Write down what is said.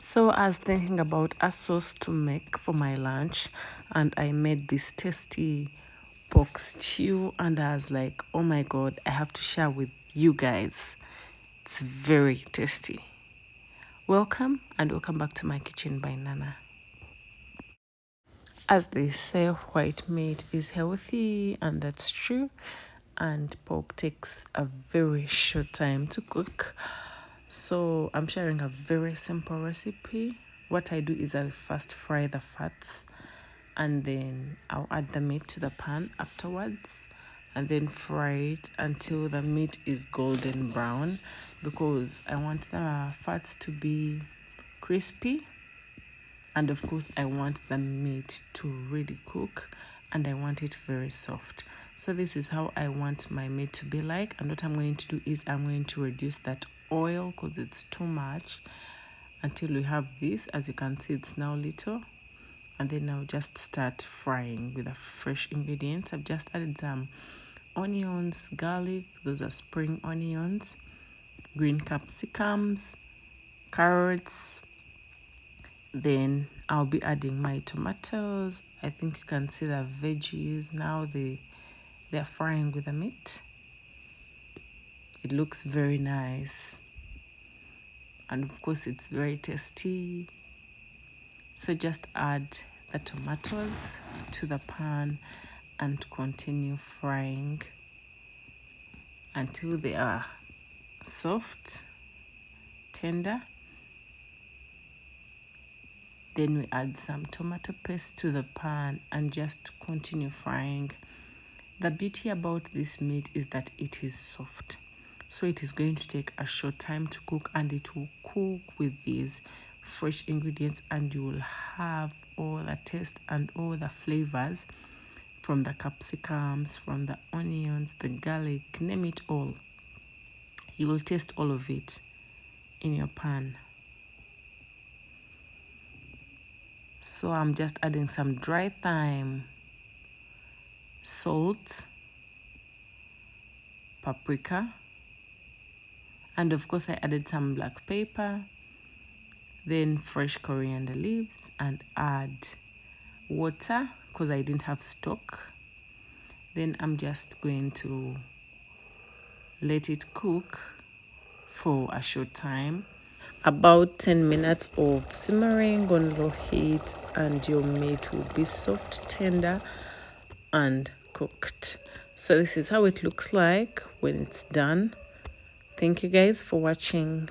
So I was thinking about a sauce to make for my lunch, and I made this tasty pork stew, and I was like, oh my god, I have to share with you guys. It's very tasty. Welcome, and welcome back to my kitchen by Nana. As they say, white meat is healthy, and that's true. And pork takes a very short time to cook. So I'm sharing a very simple recipe. What I do is I first fry the fats, and then I'll add the meat to the pan afterwards, and then fry it until the meat is golden brown, because I want the fats to be crispy, and of course I want the meat to really cook, and I want it very soft. So this is how I want my meat to be like, and what I'm going to do is I'm going to reduce that oil because it's too much until we have this. As you can see, it's now little, and then I'll just start frying with the fresh ingredients. I've just added some onions, garlic, those are spring onions, green capsicums, carrots. Then I'll be adding my tomatoes. I think you can see the veggies now. They're frying with the meat. It looks very nice, and of course it's very tasty. So just add the tomatoes to the pan and continue frying until they are soft, tender. Then we add some tomato paste to the pan and just continue frying. The beauty about this meat is that it is soft. So it is going to take a short time to cook, and it will cook with these fresh ingredients, and you will have all the taste and all the flavors from the capsicums, from the onions, the garlic, name it all. You will taste all of it in your pan. So I'm just adding some dry thyme, salt, paprika, and of course I added some black pepper, then fresh coriander leaves, and add water because I didn't have stock. Then I'm just going to let it cook for a short time, about 10 minutes of simmering on low heat, and your meat will be soft, tender, and cooked. So this is how it looks like when it's done. Thank you guys for watching.